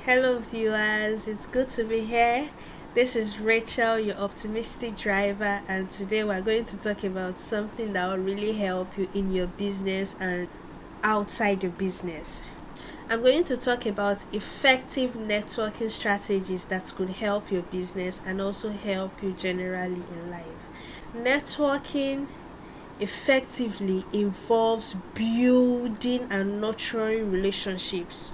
Hello, viewers. It's good to be here. This is Rachel, your optimistic driver, and today we're going to talk about something that will really help you in your business and outside the business. I'm going to talk about effective networking strategies that could help your business and also help you generally in life. Networking effectively involves building and nurturing relationships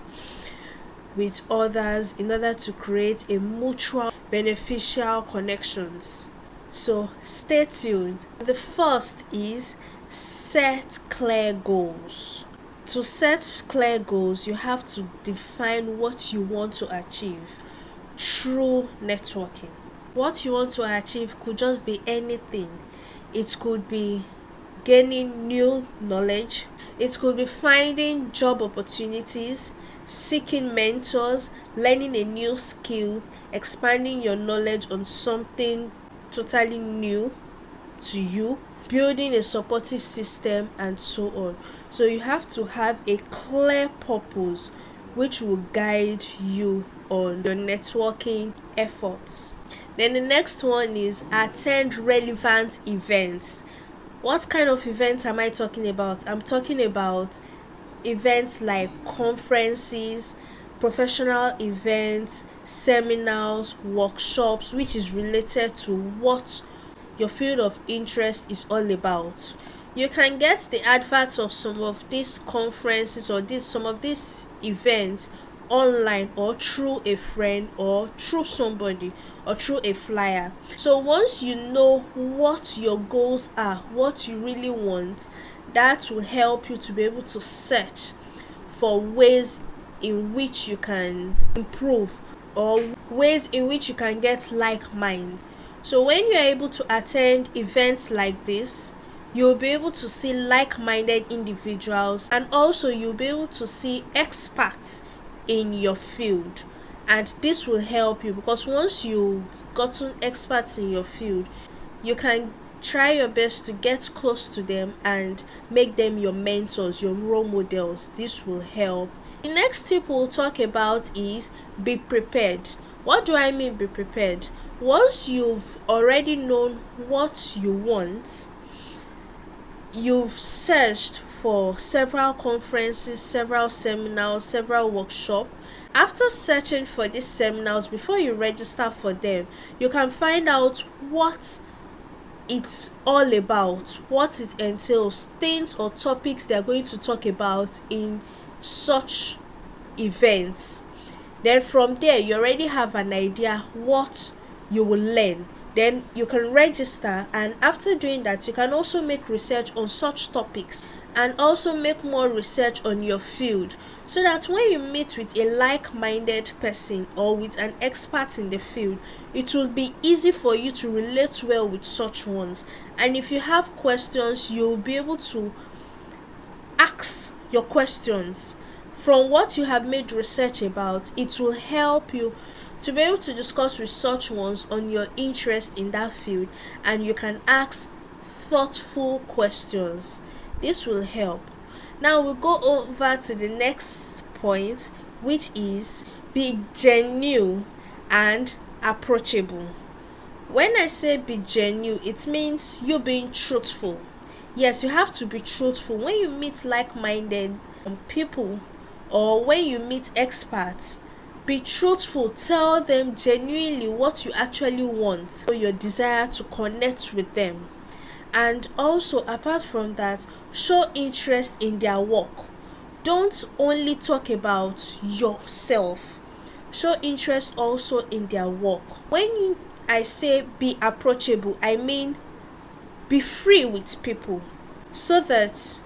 with others in order to create a mutual beneficial connections. So stay tuned. The first is set clear goals. To set clear goals, you have to define what you want to achieve through networking. What you want to achieve could just be anything. It could be gaining new knowledge, it could be finding job opportunities, seeking mentors, learning a new skill, expanding your knowledge on something totally new to you, building a supportive system, and so on. So you have to have a clear purpose which will guide you on your networking efforts. Then the next one is attend relevant events. What kind of events am I talking about? I'm talking about events like conferences, professional events, seminars, workshops, which is related to what your field of interest is all about. You can get the adverts of some of these conferences or some of these events online or through a friend or through somebody or through a flyer. So once you know what your goals are, what you really want, that will help you to be able to search for ways in which you can improve or ways in which you can get like minds. So when you're able to attend events like this, you'll be able to see like-minded individuals, and also you'll be able to see experts in your field. And this will help you because once you've gotten experts in your field, you can try your best to get close to them and make them your mentors, your role models. This will help. The next tip we'll talk about is be prepared. What do I mean be prepared? Once you've already known what you want, you've searched for several conferences, several seminars, several workshops. After searching for these seminars, before you register for them, you can find out what it's all about, what it entails, things or topics they're going to talk about in such events. Then from there, you already have an idea what you will learn. Then you can register, and after doing that, you can also make research on such topics and also make more research on your field, so that when you meet with a like-minded person or with an expert in the field, it will be easy for you to relate well with such ones. And if you have questions, you'll be able to ask your questions from what you have made research about. It will help you to be able to discuss with such ones on your interest in that field, and you can ask thoughtful questions. This will help. Now we'll go over to the next point, which is be genuine and approachable. When I say be genuine, it means you being truthful. Yes, you have to be truthful. When you meet like-minded people or when you meet experts, be truthful. Tell them genuinely what you actually want or your desire to connect with them. And also, apart from that, show interest in their work. Don't only talk about yourself. Show interest also in their work. When I say be approachable, I mean be free with people so that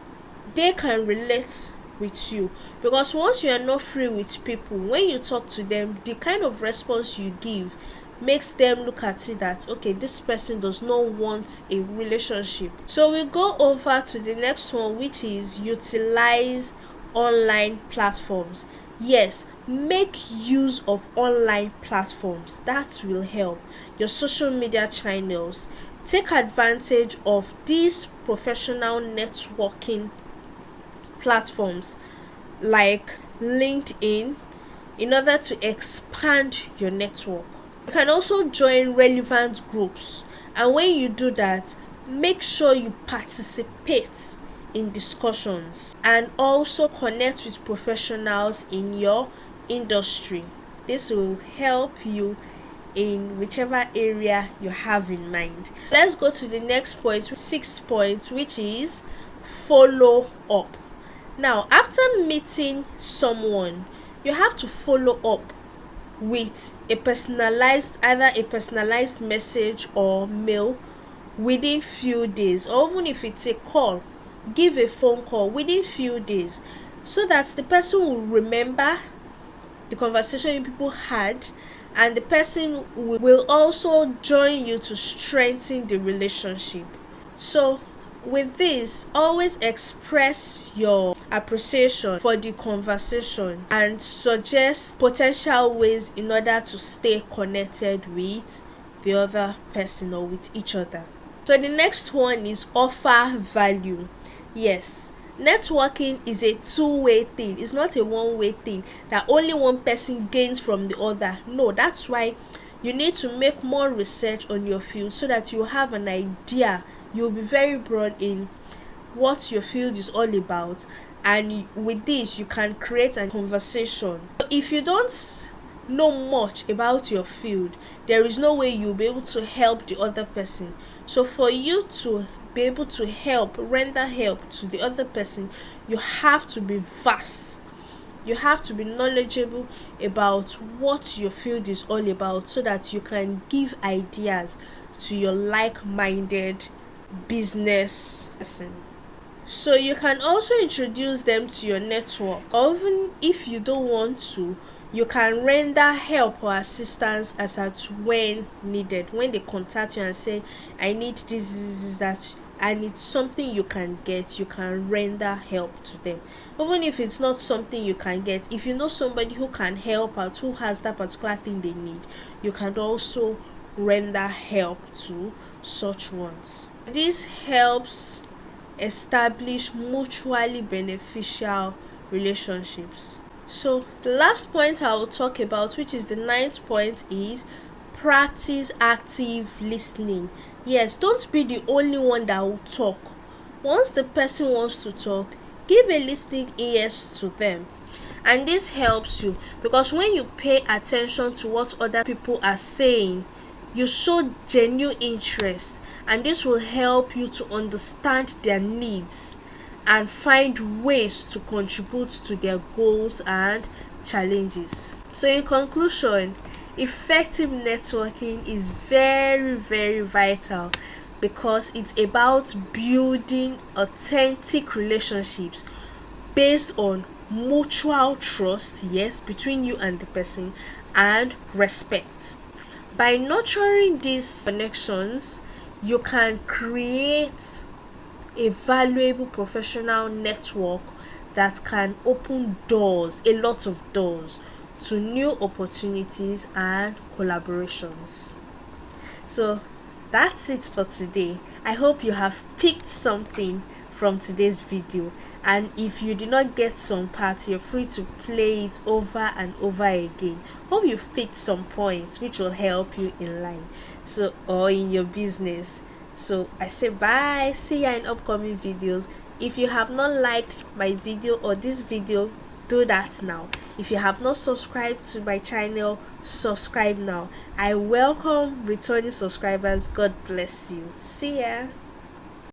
they can relate with you. Because once you are not free with people, when you talk to them, the kind of response you give makes them look at it that, okay, this person does not want a relationship. So we go over to the next one, which is utilize online platforms. Yes, make use of online platforms. That will help. Your social media channels. Take advantage of these professional networking platforms like LinkedIn, in order to expand your network. You can also join relevant groups, and when you do that, make sure you participate in discussions and also connect with professionals in your industry. This will help you in whichever area you have in mind. Let's go to the next point, 6th point, which is follow up. Now, after meeting someone, you have to follow up with either a personalized message or mail within few days, or even if it's a call, give a phone call within few days, so that the person will remember the conversation you people had, and the person will also join you to strengthen the relationship. So with this, always express your appreciation for the conversation and suggest potential ways in order to stay connected with the other person or with each other. So the next one is offer value. Yes, networking is a two-way thing. It's not a one-way thing that only one person gains from the other. No, that's why you need to make more research on your field so that you have an idea. You'll be very broad in what your field is all about, and with this you can create a conversation. If you don't know much about your field, there is no way you'll be able to help the other person. So for you to be able to render help to the other person, you have to be vast. You have to be knowledgeable about what your field is all about, so that you can give ideas to your like-minded business person. So you can also introduce them to your network, or even if you don't want to, you can render help or assistance as at when needed. When they contact you and say, I need this, that, and it's something you can get, you can render help to them. Even if it's not something you can get, if you know somebody who can help out, who has that particular thing they need, you can also render help to such ones. This helps establish mutually beneficial relationships. So the last point I will talk about, which is the 9th point, is practice active listening. Yes, don't be the only one that will talk. Once the person wants to talk, give a listening ears to them. And this helps you because when you pay attention to what other people are saying, you show genuine interest, and this will help you to understand their needs and find ways to contribute to their goals and challenges. So in conclusion, effective networking is very, very vital because it's about building authentic relationships based on mutual trust, yes, between you and the person, and respect. By nurturing these connections, you can create a valuable professional network that can open doors, a lot of doors, to new opportunities and collaborations. So that's it for today. I hope you have picked something from today's video, and if you did not get some part, you're free to play it over and over again. Hope you've picked some points which will help you in line, so, or in your business. So I say bye, see ya in upcoming videos. If you have not liked my video or this video, do that now. If you have not subscribed to my channel, subscribe now. I welcome returning subscribers. God bless you. See ya.